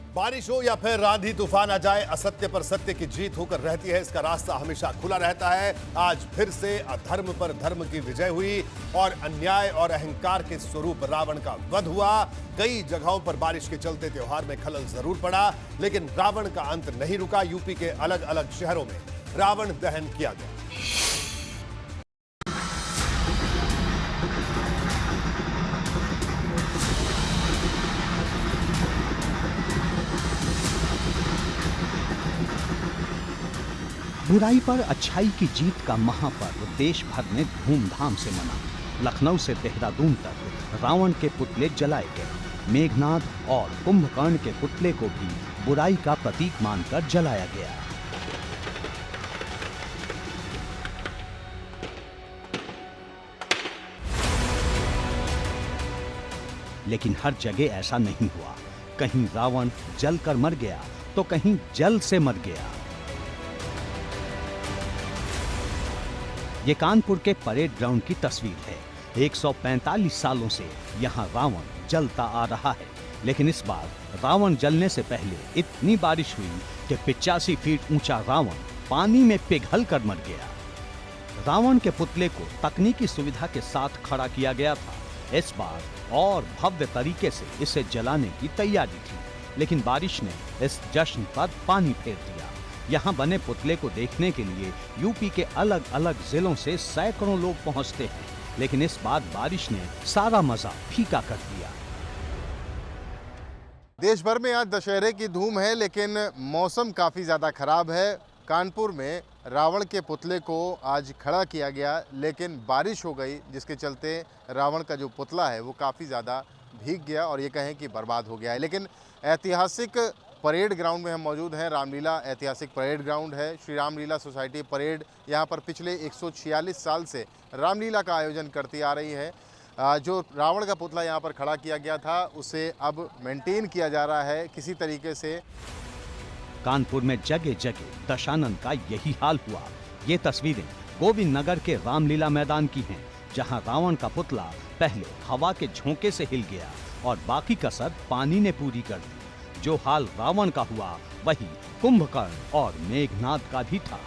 बारिश हो या फिर आंधी तूफान आ जाए, असत्य पर सत्य की जीत होकर रहती है। इसका रास्ता हमेशा खुला रहता है। आज फिर से अधर्म पर धर्म की विजय हुई और अन्याय और अहंकार के स्वरूप रावण का वध हुआ। कई जगहों पर बारिश के चलते त्योहार में खलल जरूर पड़ा, लेकिन रावण का अंत नहीं रुका। यूपी के अलग अलग शहरों में रावण दहन किया गया। बुराई पर अच्छाई की जीत का महापर्व देश भर में धूमधाम से मना। लखनऊ से देहरादून तक रावण के पुतले जलाए गए। मेघनाद और कुंभकर्ण के पुतले को भी बुराई का प्रतीक मानकर जलाया गया। लेकिन हर जगह ऐसा नहीं हुआ। कहीं रावण जलकर मर गया तो कहीं जल से मर गया। ये कानपुर के परेड ग्राउंड की तस्वीर है। 145 सालों से यहाँ रावण जलता आ रहा है, लेकिन इस बार रावण जलने से पहले इतनी बारिश हुई कि 85 फीट ऊंचा रावण पानी में पिघल कर मर गया। रावण के पुतले को तकनीकी सुविधा के साथ खड़ा किया गया था। इस बार और भव्य तरीके से इसे जलाने की तैयारी थी, लेकिन बारिश ने इस जश्न पर पानी फेर दिया। यहाँ बने पुतले को देखने के लिए यूपी के अलग अलग जिलों से सैकड़ों लोग पहुंचते हैं, लेकिन इस बार बारिश ने सारा मजा फीका कर दिया। देश भर में आज दशहरे की धूम है, लेकिन मौसम काफ़ी ज़्यादा खराब है। कानपुर में रावण के पुतले को आज खड़ा किया गया, लेकिन बारिश हो गई, जिसके चलते रावण का जो पुतला है वो काफ़ी ज़्यादा भीग गया और ये कहें कि बर्बाद हो गया है। लेकिन ऐतिहासिक परेड ग्राउंड में हम मौजूद हैं। रामलीला ऐतिहासिक परेड ग्राउंड है। श्री रामलीला सोसाइटी परेड यहाँ पर पिछले 146 साल से रामलीला का आयोजन करती आ रही है। जो रावण का पुतला यहाँ पर खड़ा किया गया था उसे अब मेंटेन किया जा रहा है किसी तरीके से। कानपुर में जगह जगह दशानन का यही हाल हुआ। ये तस्वीरें गोविंद नगर के रामलीला मैदान की हैं, जहां रावण का पुतला पहले हवा के झोंके से हिल गया और बाकी कसर पानी ने पूरी कर दी। जो हाल रावण का हुआ वही कुंभकर्ण और मेघनाद का भी था।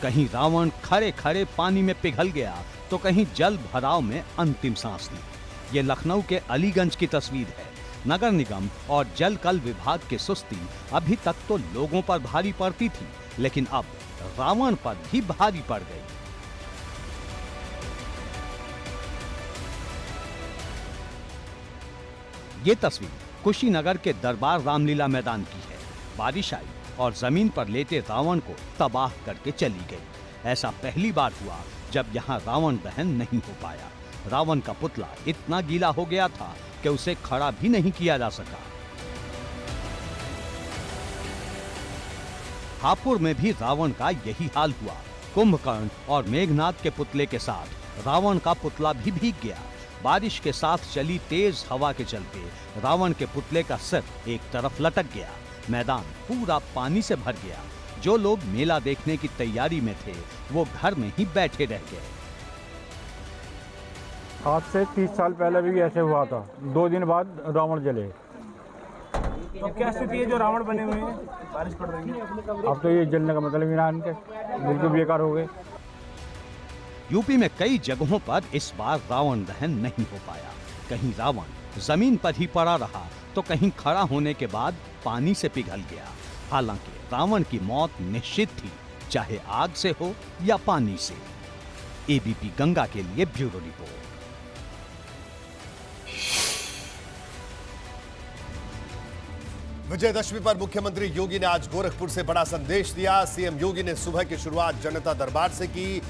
कहीं रावण खड़े खड़े पानी में पिघल गया तो कहीं जल भराव में अंतिम सांस ली। ये लखनऊ के अलीगंज की तस्वीर है। नगर निगम और जल कल विभाग की सुस्ती अभी तक तो लोगों पर भारी पड़ती थी, लेकिन अब रावण पर भी भारी पड़ गई। ये तस्वीर कुशीनगर के दरबार रामलीला मैदान की है। बारिश आई और जमीन पर लेटे रावण को तबाह करके चली गई। ऐसा पहली बार हुआ जब यहाँ रावण दहन नहीं हो पाया। रावण का पुतला इतना गीला हो गया था कि उसे खड़ा भी नहीं किया जा सका। हापुड़ में भी रावण का यही हाल हुआ। कुंभकर्ण और मेघनाद के पुतले के साथ रावण का पुतला भी भीग गया। बारिश के साथ चली तेज हवा के चलते रावण के पुतले का सिर एक तरफ लटक गया। मैदान पूरा पानी से भर गया। जो लोग मेला देखने की तैयारी में थे वो घर में ही बैठे रह गए। आज से 30 साल पहले भी ऐसे हुआ था। 2 दिन बाद रावण जले। तो क्या स्थिति है जो रावण बने हुए हैं? बारिश पड़ रही है, अब तो ये जलने का मतलब ही ना, इनके बिल्कुल बेकार हो गए। यूपी में कई जगहों पर इस बार रावण दहन नहीं हो पाया। कहीं रावण जमीन पर ही पड़ा रहा तो कहीं खड़ा होने के बाद पानी से पिघल गया। हालांकि रावण की मौत निश्चित थी, चाहे आग से हो या पानी से। एबीपी गंगा के लिए ब्यूरो रिपोर्ट। विजयदशमी पर मुख्यमंत्री योगी ने आज गोरखपुर से बड़ा संदेश दिया। सीएम योगी ने सुबह की शुरुआत जनता दरबार से की,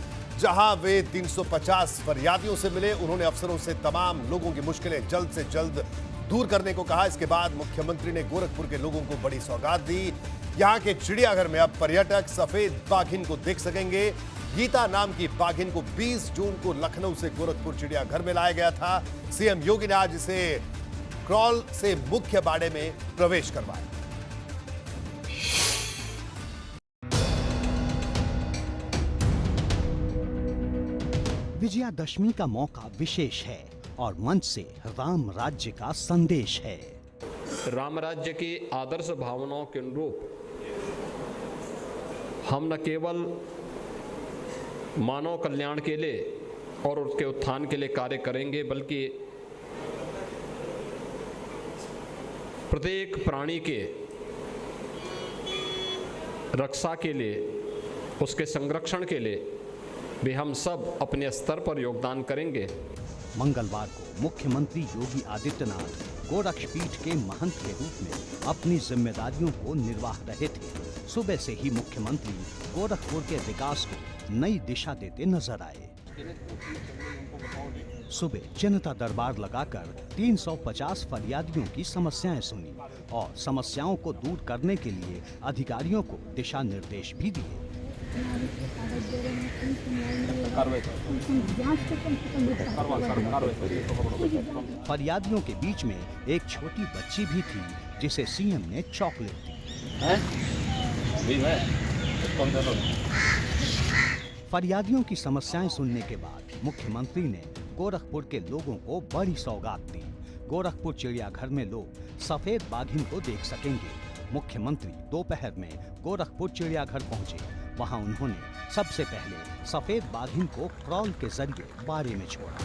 जहां वे 350 फरियादियों से मिले। उन्होंने अफसरों से तमाम लोगों की मुश्किलें जल्द से जल्द दूर करने को कहा। इसके बाद मुख्यमंत्री ने गोरखपुर के लोगों को बड़ी सौगात दी। यहां के चिड़ियाघर में अब पर्यटक सफेद बाघिन को देख सकेंगे। गीता नाम की बाघिन को 20 जून को लखनऊ से गोरखपुर चिड़ियाघर में लाया गया था। सीएम योगी ने आज इसे क्रॉल से मुख्य बाड़े में प्रवेश करवाया। विजयादशमी का मौका विशेष है और मंच से राम राज्य का संदेश है। राम राज्य की आदर्श भावनाओं के अनुरूप हम न केवल मानव कल्याण के लिए और उसके उत्थान के लिए कार्य करेंगे, बल्कि प्रत्येक प्राणी के रक्षा के लिए, उसके संरक्षण के लिए भी हम सब अपने स्तर पर योगदान करेंगे। मंगलवार को मुख्यमंत्री योगी आदित्यनाथ गोरक्षपीठ के महंत के रूप में अपनी जिम्मेदारियों को निर्वाह रहे थे। सुबह से ही मुख्यमंत्री गोरखपुर के विकास को नई दिशा देते नजर आए। सुबह जनता दरबार लगाकर 350 फरियादियों की समस्याएं सुनी और समस्याओं को दूर करने के लिए अधिकारियों को दिशा निर्देश भी दिए। फरियादियों के बीच में एक छोटी बच्ची भी थी जिसे सीएम ने चॉकलेट दी। फरियादियों की समस्याएं सुनने के बाद मुख्यमंत्री ने गोरखपुर के लोगों को बड़ी सौगात दी। गोरखपुर चिड़ियाघर में लोग सफेद बाघिन को देख सकेंगे। मुख्यमंत्री दोपहर में गोरखपुर चिड़ियाघर पहुंचे। वहां उन्होंने सबसे पहले सफेद बाघिन को क्रॉल के जरिए बाड़े में छोड़ा।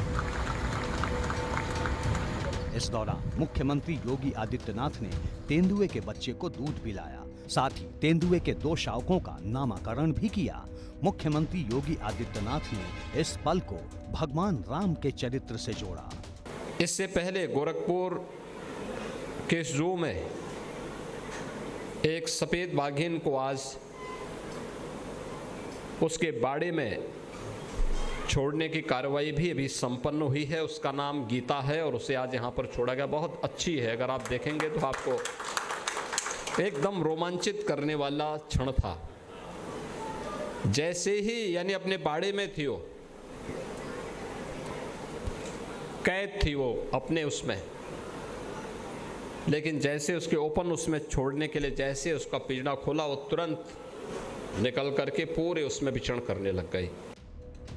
इस दौरान मुख्यमंत्री योगी आदित्यनाथ ने तेंदुए के बच्चे को दूध पिलाया। साथ ही तेंदुए के 2 शावकों का नामकरण भी किया। मुख्यमंत्री योगी आदित्यनाथ ने इस पल को भगवान राम के चरित्र से जोड़ा। इससे पहले गोरखपुर के जू में एक सफेद बाघिन को आज उसके बाड़े में छोड़ने की कार्रवाई भी अभी संपन्न हुई है। उसका नाम गीता है और उसे आज यहाँ पर छोड़ा गया। बहुत अच्छी है, अगर आप देखेंगे तो आपको एकदम रोमांचित करने वाला क्षण था। जैसे ही यानी अपने बाड़े में थी, वो कैद थी वो अपने उसमें, लेकिन जैसे उसके ओपन उसमें छोड़ने के लिए जैसे उसका पिंजरा खोला, वो तुरंत निकल करके पूरे उसमें विचरण करने लग गई।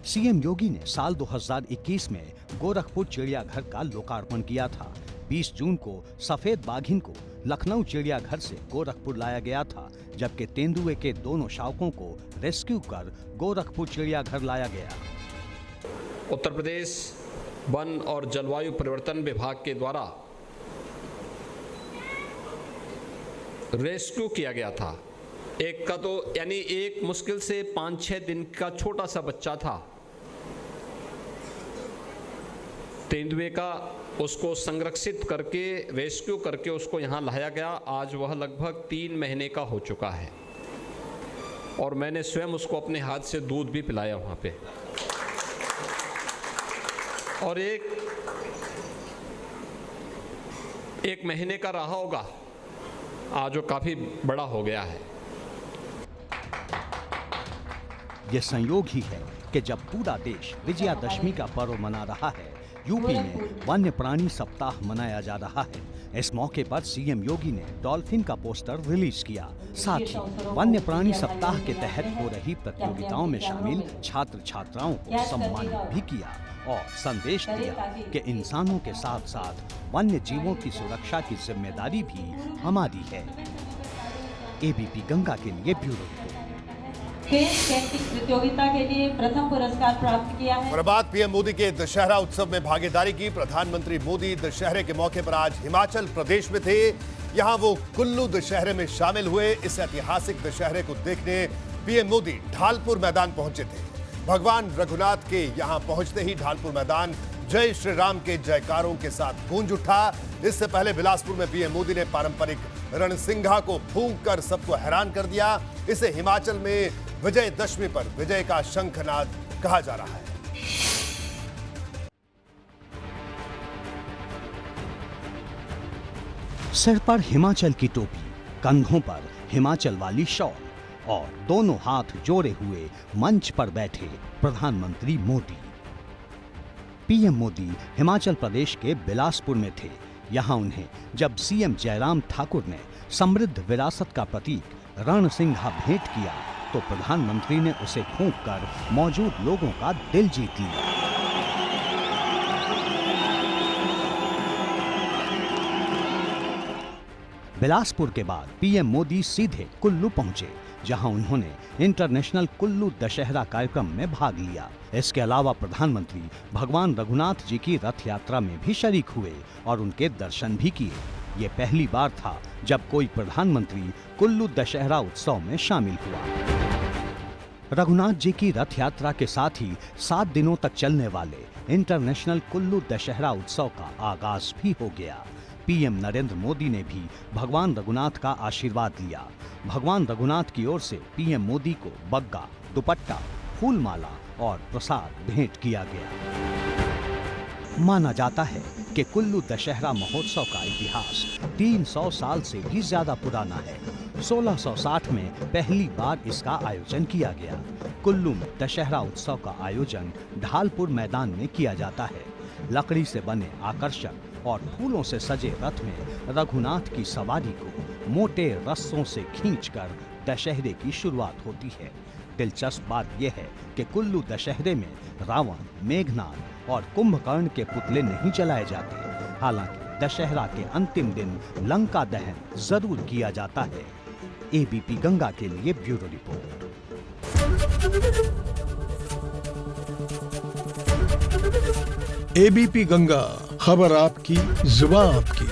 सीएम योगी ने साल 2021 में गोरखपुर चिड़ियाघर का लोकार्पण किया था। 20 जून को सफेद बाघिन को लखनऊ चिड़ियाघर से गोरखपुर लाया गया था, जबकि तेंदुए के दोनों शावकों को रेस्क्यू कर गोरखपुर चिड़ियाघर लाया गया। उत्तर प्रदेश वन और जलवायु परिवर्तन विभाग के द्वारा रेस्क्यू किया गया था। एक का तो यानी एक मुश्किल से 5-6 दिन का छोटा सा बच्चा था तेंदुए का, उसको संरक्षित करके रेस्क्यू करके उसको यहाँ लाया गया। आज वह लगभग 3 महीने का हो चुका है और मैंने स्वयं उसको अपने हाथ से दूध भी पिलाया वहाँ पे। और एक महीने का रहा होगा, आज वो काफी बड़ा हो गया है। ये संयोग ही है कि जब पूरा देश विजयादशमी का पर्व मना रहा है, यूपी में वन्य प्राणी सप्ताह मनाया जा रहा है। इस मौके पर सीएम योगी ने डॉल्फिन का पोस्टर रिलीज किया। साथ ही वन्य प्राणी सप्ताह के तहत हो रही प्रतियोगिताओं में शामिल छात्र छात्राओं को सम्मानित भी किया और संदेश दिया कि इंसानों के साथ साथ वन्य जीवों की सुरक्षा की जिम्मेदारी भी हमारी है। एबीपी गंगा के लिए ब्यूरो रिपोर्ट। प्रतियोगिता के लिए प्रथम पुरस्कार प्राप्त किया है। और बात पीएम मोदी के दशहरा उत्सव में भागीदारी की। प्रधानमंत्री मोदी दशहरे के मौके पर आज हिमाचल प्रदेश में थे। यहां वो कुल्लू दशहरे में शामिल हुए। इस ऐतिहासिक दशहरे को देखने पीएम मोदी ढालपुर मैदान पहुंचे थे। भगवान रघुनाथ के यहां पहुंचते ही ढालपुर मैदान जय श्री राम के जयकारों के साथ गूंज उठा। इससे पहले बिलासपुर में पीएम मोदी ने पारंपरिक रणसिंघा को फूंक कर सबको हैरान कर दिया। इसे हिमाचल में विजयदशमी पर विजय का शंखनाद कहा जा रहा है। सिर पर हिमाचल की टोपी, कंधों पर हिमाचल वाली शॉल और दोनों हाथ जोड़े हुए मंच पर बैठे प्रधानमंत्री मोदी। पीएम मोदी हिमाचल प्रदेश के बिलासपुर में थे। यहां उन्हें जब सीएम जयराम ठाकुर ने समृद्ध विरासत का प्रतीक रणसिंघा भेंट किया तो प्रधानमंत्री ने उसे फूंककर मौजूद लोगों का दिल जीत लिया। बिलासपुर के बाद पीएम मोदी सीधे कुल्लू पहुंचे, जहां उन्होंने इंटरनेशनल कुल्लू दशहरा कार्यक्रम में भाग लिया। इसके अलावा प्रधानमंत्री भगवान रघुनाथ जी की रथ यात्रा में भी शरीक हुए और उनके दर्शन भी किए। ये पहली बार था जब कोई प्रधानमंत्री कुल्लू दशहरा उत्सव में शामिल हुआ। रघुनाथ जी की रथ यात्रा के साथ ही 7 दिनों तक चलने वाले इंटरनेशनल कुल्लू दशहरा उत्सव का आगाज भी हो गया। पीएम नरेंद्र मोदी ने भी भगवान रघुनाथ का आशीर्वाद लिया। भगवान रघुनाथ की ओर से पीएम मोदी को बग्गा, दुपट्टा, फूलमाला और प्रसाद भेंट किया गया। माना जाता है कि कुल्लू दशहरा महोत्सव का इतिहास 300 साल से भी ज्यादा पुराना है। 1660 में पहली बार इसका आयोजन किया गया। कुल्लू में दशहरा उत्सव का आयोजन ढालपुर मैदान में किया जाता है। लकड़ी से बने आकर्षक और फूलों से सजे रथ में रघुनाथ की सवारी को मोटे रस्सों से खींचकर दशहरे की शुरुआत होती है। दिलचस्प बात यह है कि कुल्लू दशहरे में रावण, मेघनाद और कुंभकर्ण के पुतले नहीं जलाए जाते। हालांकि दशहरा के अंतिम दिन लंका दहन जरूर किया जाता है। एबीपी गंगा के लिए ब्यूरो रिपोर्ट। एबीपी गंगा, खबर आपकी, जुबान आपकी।